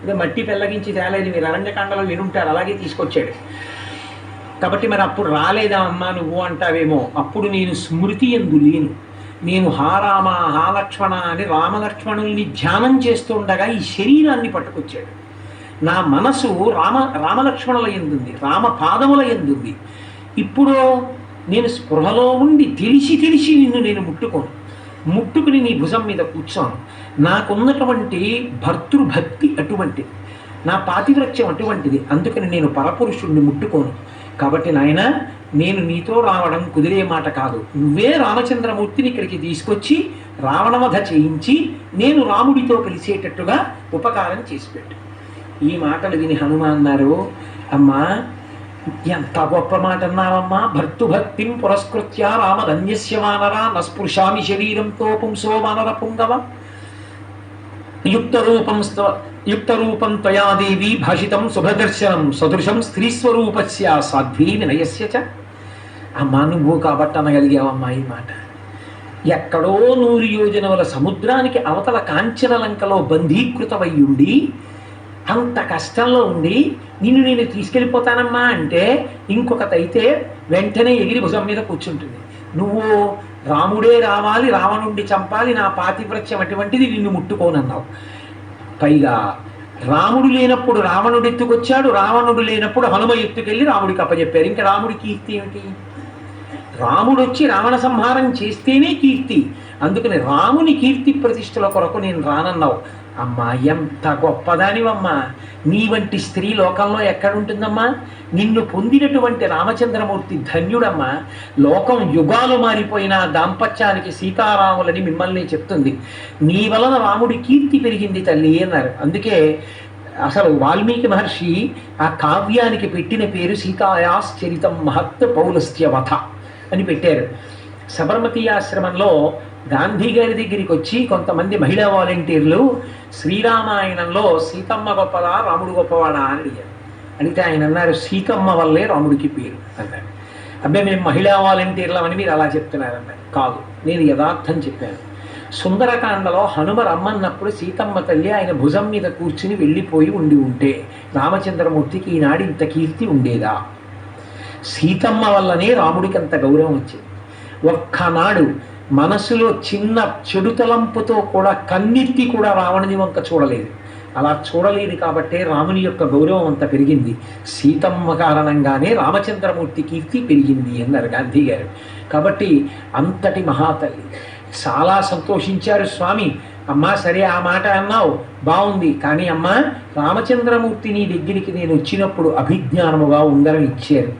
ఇదే మట్టి పెళ్ళగించి తేలేదు, మీరు అరణ్యకాండలో వినుంటారు, అలాగే తీసుకొచ్చాడు. కాబట్టి మరి అప్పుడు రాలేదా అమ్మా నువ్వు అంటావేమో, అప్పుడు నేను స్మృతి ఎందు లేను. నేను హారామ హాలక్ష్మణ అని రామలక్ష్మణుల్ని ధ్యానం చేస్తుండగా ఈ శరీరాన్ని పట్టుకొచ్చాడు. నా మనసు రామలక్ష్మణుల ఎందుంది, రామ పాదముల ఎందుంది. ఇప్పుడు నేను స్పృహలో ఉండి తెలిసి నిన్ను నేను ముట్టుకుని నీ భుజం మీద కూర్చోను. నాకున్నటువంటి భర్తృభక్తి అటువంటిది, నా పాతివ్రత్యం అటువంటిది, అందుకని నేను పరపురుషుణ్ణి ముట్టుకోను. కాబట్టి నాయన, నేను నీతో రావడం కుదిరే మాట కాదు. నువ్వే రామచంద్రమూర్తిని ఇక్కడికి తీసుకొచ్చి రావణవధ చేయించి నేను రాముడితో కలిసేటట్టుగా ఉపకారం చేసిపెట్టు. ఈ మాటలు విని హనుమ అన్నారు, అమ్మా ఎంత గొప్ప మాట అన్నావమ్మా. భర్తృభక్తిం పురస్కృత్య రామధన్యస్య వానర నస్పృశామి శరీరంతో పుంసో వానర పుంగవ యుక్తరూపం త్వయా దేవి భాషితం శుభదర్శనం సదృశం స్త్రీస్వరూపస్య సాధ్వీ వినయస్య చ. అమ్మా నువ్వు కాబట్టి అనగలిగావమ్మా ఈ మాట. ఎక్కడో 100 యోజనముల సముద్రానికి అవతల కాంచనలంకలో బంధీకృతమయ్యుండి అంత కష్టంలో ఉండి నిన్ను నేను తీసుకెళ్ళిపోతానమ్మా అంటే ఇంకొకతైతే వెంటనే ఎగిరి భుజం మీద కూర్చుంటుంది. నువ్వు రాముడే రావాలి, రావణుండి చంపాలి, నా పాతివ్రత్యం అటువంటిది, నిన్ను ముట్టుకోనన్నావు. పైగా రాముడు లేనప్పుడు రావణుడు ఎత్తుకొచ్చాడు, రావణుడు లేనప్పుడు హనుమ ఎత్తుకెళ్ళి రాముడికి అప్పచెప్పారు. ఇంకా రాముడి కీర్తి ఏమిటి? రాముడు వచ్చి రావణ సంహారం చేస్తేనే కీర్తి. అందుకని రాముని కీర్తి ప్రతిష్టల కొరకు నేను రానన్నావు. అమ్మా ఎంత గొప్పదానివమ్మా. నీ వంటి స్త్రీ లోకంలో ఎక్కడుంటుందమ్మా? నిన్ను పొందినటువంటి రామచంద్రమూర్తి ధన్యుడమ్మా. లోకం యుగాలు మారిపోయిన దాంపత్యానికి సీతారాములని మిమ్మల్ని చెప్తుంది. నీ వలన రాముడి కీర్తి పెరిగింది తల్లి అన్నారు. అందుకే అసలు వాల్మీకి మహర్షి ఆ కావ్యానికి పెట్టిన పేరు సీతాయాశ్చరితం మహత్ పౌలస్త్యవధ అని పెట్టారు. సబర్మతి ఆశ్రమంలో గాంధీ గారి దగ్గరికి వచ్చి కొంతమంది మహిళా వాలంటీర్లు శ్రీరామాయణంలో సీతమ్మ గొప్పదా రాముడు గొప్పవాడా అని అడిగారు. అడిగితే ఆయన అన్నారు, సీతమ్మ వల్లే రాముడికి పేరు అన్నారు. అబ్బాయి మేము మహిళా వాలంటీర్లమని మీరు అలా చెప్తున్నారన్నారు. కాదు, నేను యథార్థం చెప్పాను. సుందరకాండలో హనుమ రమ్మన్నప్పుడు సీతమ్మ తల్లి ఆయన భుజం మీద కూర్చుని వెళ్ళిపోయి ఉంటే రామచంద్రమూర్తికి ఈనాడు ఇంత కీర్తి ఉండేదా? సీతమ్మ వల్లనే రాముడికి అంత గౌరవం వచ్చింది. ఒక్కనాడు మనసులో చిన్న చెడు తలంపుతో కూడా కన్నెత్తి కూడా రావణుని వంక చూడలేదు. అలా చూడలేదు కాబట్టే రాముని యొక్క గౌరవం అంత పెరిగింది. సీతమ్మ కారణంగానే రామచంద్రమూర్తి కీర్తి పెరిగింది అన్నారు గాంధీ గారు. కాబట్టి అంతటి మహాతల్లి. చాలా సంతోషించారు స్వామి. అమ్మా సరే ఆ మాట అన్నావు బాగుంది, కానీ అమ్మా రామచంద్రమూర్తి నీ దగ్గరికి నేను వచ్చినప్పుడు అభిజ్ఞానముగా ఉంగరం ఇచ్చారు.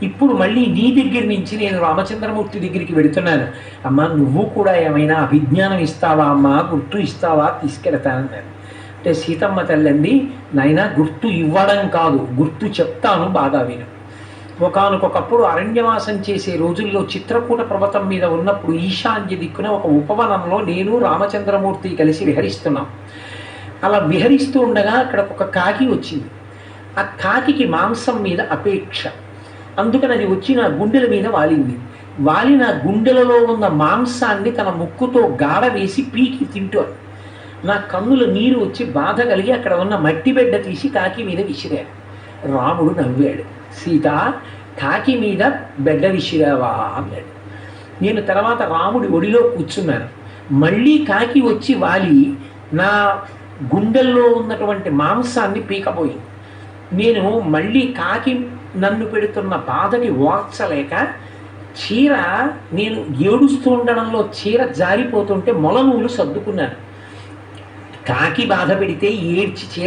ఇప్పుడు మళ్ళీ నీ దగ్గర నుంచి నేను రామచంద్రమూర్తి దగ్గరికి వెళుతున్నాను. అమ్మా నువ్వు కూడా ఏమైనా అభిజ్ఞానం ఇస్తావా అమ్మా, గుర్తు ఇస్తావా, తీసుకెళ్తానన్నారు. అంటే సీతమ్మ తల్లండి, నాయన గుర్తు ఇవ్వడం కాదు, గుర్తు చెప్తాను, బాగా విను. ఒకానొకప్పుడు అరణ్యవాసం చేసే రోజుల్లో చిత్రకూట పర్వతం మీద ఉన్నప్పుడు ఈశాన్య దిక్కున ఒక ఉపవనంలో నేను రామచంద్రమూర్తి కలిసి విహరిస్తున్నాం. అలా విహరిస్తూ ఉండగా అక్కడ ఒక కాకి వచ్చింది. ఆ కాకి మాంసం మీద అపేక్ష, అందుకని అది వచ్చి నా గుండెల మీద వాలి నా గుండెలలో ఉన్న మాంసాన్ని తన ముక్కుతో గాఢ వేసి పీకి తింటోంది. నా కన్నుల నీరు వచ్చి బాధ కలిగి అక్కడ ఉన్న మట్టి బిడ్డ తీసి కాకి మీద విసిరాడు. రాముడు నవ్వాడు. సీత, కాకి మీద బిడ్డ విసిరావా అన్నాడు. నేను తర్వాత రాముడి ఒడిలో కూర్చున్నాను. మళ్ళీ కాకి వచ్చి వాలి నా గుండెల్లో ఉన్నటువంటి మాంసాన్ని పీకపోయింది. నేను మళ్ళీ కాకి నన్ను పెడుతున్న బాధని ఓర్చలేక చీర, నేను ఏడుస్తూ ఉండడంలో చీర జారిపోతుంటే మొలనూలు సర్దుకున్నాను. కాకి బాధ పెడితే ఏడ్చి చీర